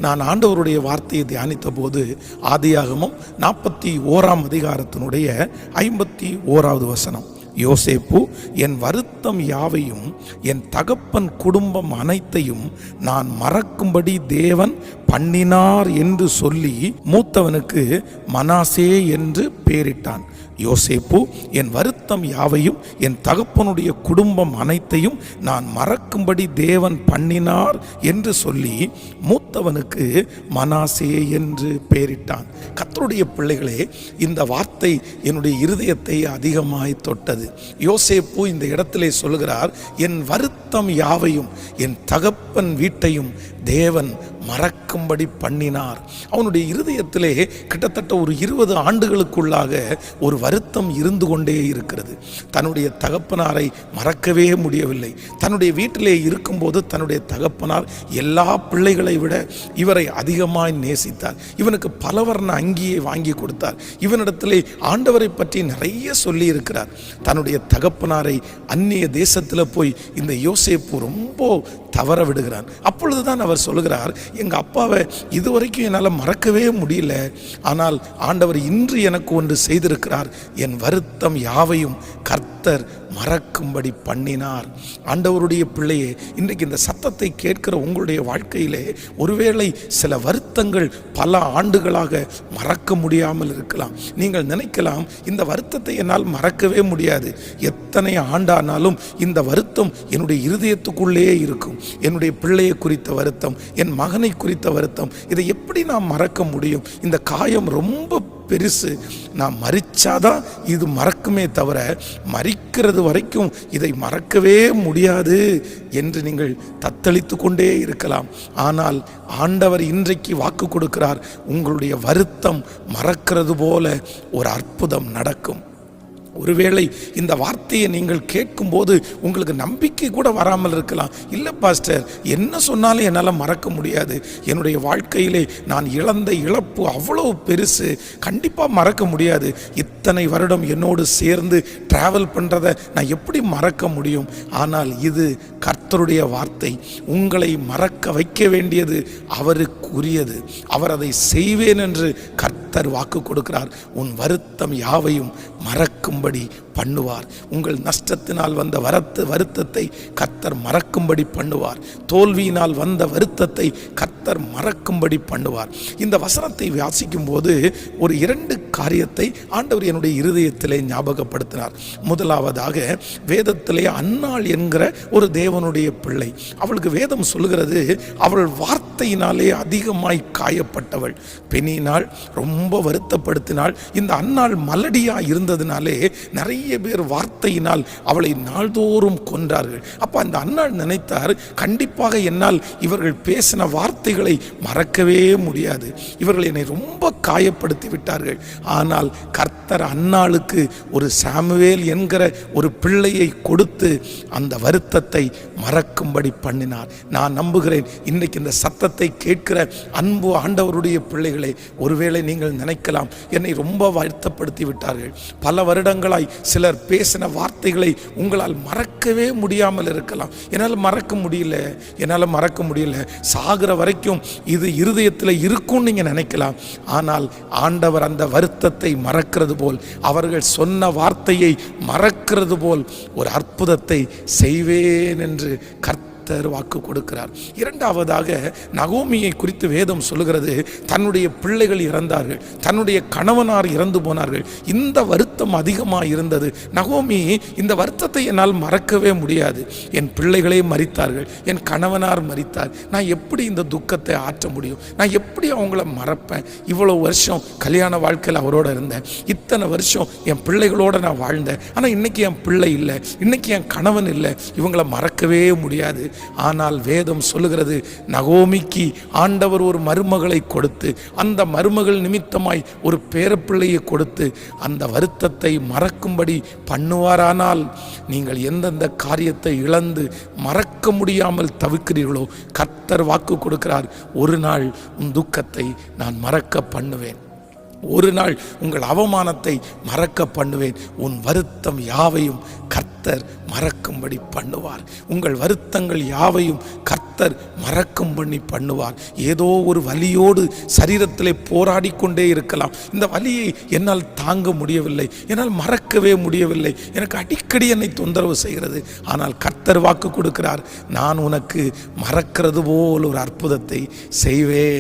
நான் ஆண்டவருடைய வார்த்தையை தியானித்த போது ஆதியாகமம் 41 அதிகாரத்தினுடைய 51வது வசனம், யோசேப்பு என் வருத்தம் யாவையும் என் தகப்பன் குடும்பம் அனைத்தையும் நான் மறக்கும்படி தேவன் பண்ணினார் என்று சொல்லி மூத்தவனுக்கு மனாசே என்று பெயரிட்டான். யோசேப்பு என் வருத்தம் யாவையும் என் தகப்பனுடைய குடும்பம் அனைத்தையும் நான் மறக்கும்படி தேவன் பண்ணினார் என்று சொல்லி மூத்தவனுக்கு மனாசே என்று பெயரிட்டான். கர்த்தருடைய பிள்ளைகளே, இந்த வார்த்தை என்னுடைய இருதயத்தை அதிகமாய் தொட்டது. யோசேப்பு இந்த இடத்திலே சொல்கிறார், என் வருத்தம் யாவையும் என் தகப்பன் வீட்டையும் தேவன் மறக்கும்படி பண்ணினார். அவனுடைய இருதயத்திலே கிட்டத்தட்ட ஒரு 20 ஆண்டுகளுக்குள்ளாக ஒரு வருத்தம் இருந்து கொண்டே இருக்கிறது. தன்னுடைய தகப்பனாரை மறக்கவே முடியவில்லை. தன்னுடைய வீட்டிலே இருக்கும்போது தன்னுடைய தகப்பனார் எல்லா பிள்ளைகளை விட இவரை அதிகமாய் நேசித்தார். இவனுக்கு பலவர்ண அங்கியை வாங்கி கொடுத்தார். இவனிடத்திலே ஆண்டவரை பற்றி நிறைய சொல்லி இருக்கிறார். தன்னுடைய தகப்பனாரை அந்நிய தேசத்தில் போய் இந்த யோசேப்பு ரொம்ப தவற விடுகிறான். அப்பொழுதுதான் அவர் சொல்லுகிறார், எங்க அப்பாவை இதுவரைக்கும் என்னால் மறக்கவே முடியல, ஆனால் ஆண்டவர் இன்று எனக்கு ஒன்று செய்திருக்கிறார், என் வருத்தம் யாவையும் கர்த்தர் மறக்கும்படி பண்ணினார். ஆண்டவருடைய பிள்ளையே, இன்றைக்கு இந்த சத்தத்தை கேட்கிற உங்களுடைய வாழ்க்கையிலே ஒருவேளை சில வருத்தங்கள் பல ஆண்டுகளாக மறக்க முடியாமல் இருக்கலாம். நீங்கள் நினைக்கலாம், இந்த வருத்தத்தை என்னால் மறக்கவே முடியாது. எத்தனை ஆண்டானாலும் இந்த வருத்தம் என்னுடைய இருதயத்துக்குள்ளே இருக்கும். என்னுடைய பிள்ளையை குறித்த வருத்தம், என் மகனை குறித்த வருத்தம், இதை எப்படி நான் மறக்க முடியும்? இந்த காயம் ரொம்ப பெருசு, நான் மறிச்சாதான் இது மறக்குமே தவிர மறிக்கிறது வரைக்கும் இதை மறக்கவே முடியாது என்று நீங்கள் தத்தளித்து கொண்டே இருக்கலாம். ஆனால் ஆண்டவர் இன்றைக்கு வாக்கு கொடுக்கிறார், உங்களுடைய வருத்தம் மறக்கிறது போல ஒரு அற்புதம் நடக்கும். ஒருவேளை இந்த வார்த்தையை நீங்கள் கேட்கும்போது உங்களுக்கு நம்பிக்கை கூட வராமல் இருக்கலாம். இல்லை பாஸ்டர், என்ன சொன்னாலும் என்னால் மறக்க முடியாது, என்னுடைய வாழ்க்கையிலே நான் இழந்த இழப்பு அவ்வளோ பெருசு, கண்டிப்பாக மறக்க முடியாது. இத்தனை வருடம் என்னோடு சேர்ந்து டிராவல் பண்ணுறதை நான் எப்படி மறக்க முடியும்? ஆனால் இது கர்த்தருடைய வார்த்தை. உங்களை மறக்க வைக்க வேண்டியது அவருக்குரியது. அவர் அதை செய்வேன் என்று கர்த்தர் வாக்கு கொடுக்கிறார். உன் வருத்தம் யாவையும் மறக்கும்படி பண்ணுவார். உங்கள் நஷ்டத்தினால் வந்த வருத்தத்தை கர்த்தர் மறக்கும்படி பண்ணுவார். தோல்வியினால் வந்த வருத்தத்தை கர்த்தர் மறக்கும்படி பண்ணுவார். இந்த வசனத்தை வாசிக்கும் போது ஒரு 2 காரியத்தை ஆண்டவர் என்னுடைய இருதயத்திலே ஞாபகப்படுத்தினார். முதலாவதாக, வேதத்திலே அன்னாள் என்கிற ஒரு தேவனுடைய பிள்ளை. அவளுக்கு வேதம் சொல்லுகிறது, அவள் வார்த்தையினாலே அதிகமாய் காயப்பட்டவள். பெண்ணினாள், ரொம்ப வருத்தப்படுத்தினாள். இந்த அன்னாள் மலடியா இருந்ததினாலே நிறைய பேர் வார்த்தையினால் அவளை நாள்தோறும் கொன்றார்கள். அப்ப அந்த அன்னாள் நினைத்தார், கண்டிப்பாக என்னால் இவர்கள் பேசின வார்த்தைகளை மறக்கவே முடியாது, இவர்கள் என்னை ரொம்ப காயப்படுத்தி விட்டார்கள். ஆனால் கர்த்தர் அன்னாளுக்கு ஒரு சாமுவேல் என்கிற ஒரு பிள்ளையை கொடுத்து அந்த வருத்தத்தை மறக்கும்படி பண்ணினார். நான் நம்புகிறேன், இன்னைக்கு இந்த சத்தத்தை கேட்கிற அன்பு ஆண்டவருடைய பிள்ளைகளை, ஒருவேளை நீங்கள் நினைக்கலாம், என்னை ரொம்ப வருத்தப்படுத்தி விட்டார்கள், பல வருடங்களாய் சிலர் பேசின வார்த்தைகளை உங்களால் மறக்கவே முடியாமல் இருக்கலாம். என்னால் மறக்க முடியல, சாகிற வரைக்கும் இது இருதயத்தில் இருக்கும் நீங்க நினைக்கலாம். ஆனால் ஆண்டவர் அந்த வருத்தத்தை மறக்கிறது போல், அவர்கள் சொன்ன வார்த்தையை மறக்கிறது போல் ஒரு அற்புதத்தை செய்வேன் என்று வாக்கு கொடுக்கிறார். இரண்டாவதாக, நகோமியை குறித்து வேதம் சொல்லுகிறது, தன்னுடைய பிள்ளைகள் இறந்தார்கள், தன்னுடைய கணவனார் இறந்து போனார்கள். இந்த வருத்தம் அதிகமாக இருந்தது. நகோமி, இந்த வருத்தத்தை என்னால் மறக்கவே முடியாது, என் பிள்ளைகளே மரித்தார்கள், என் கணவனார் மரித்தார், நான் எப்படி இந்த துக்கத்தை ஆற்ற முடியும்? நான் எப்படி அவங்கள மறப்பேன்? இவ்வளவு வருஷம் கல்யாண வாழ்க்கையில் அவரோட இருந்தேன், இத்தனை வருஷம் என் பிள்ளைகளோட நான் வாழ்ந்தேன், ஆனால் இன்னைக்கு என் பிள்ளை இல்லை, இன்னைக்கு என் கணவன் இல்லை, இவங்களை மறக்கவே முடியாது. ஆனால் வேதம் சொல்லுகிறது, நகோமிக்கு ஆண்டவர் ஒரு மருமகளை கொடுத்து, அந்த மருமகள் நிமித்தமாய் ஒரு பேரப்பிள்ளையை கொடுத்து அந்த வருத்தத்தை மறக்கும்படி பண்ணுவாரானால், நீங்கள் எந்தெந்த காரியத்தை இழந்து மறக்க முடியாமல் தவிக்கிறீர்களோ, கர்த்தர் வாக்கு கொடுக்கிறார், ஒரு நாள் உன் துக்கத்தை நான் மறக்க பண்ணுவேன். ஒரு நாள் உங்கள் அவமானத்தை மறக்க பண்ணுவேன். உன் வருத்தம் யாவையும் கர்த்தர் மறக்கும்படி பண்ணுவார். உங்கள் வருத்தங்கள் யாவையும் கர்த்தர் மறக்கும்படி பண்ணுவார். ஏதோ ஒரு வலியோடு சரீரத்திலே போராடி கொண்டே இருக்கலாம். இந்த வலியை என்னால் தாங்க முடியவில்லை, என்னால் மறக்கவே முடியவில்லை, எனக்கு அடிக்கடி என்னை தொந்தரவு செய்கிறது. ஆனால் கர்த்தர் வாக்கு கொடுக்கிறார், நான் உனக்கு மறக்கிறது போல் ஒரு அற்புதத்தை செய்வேன்.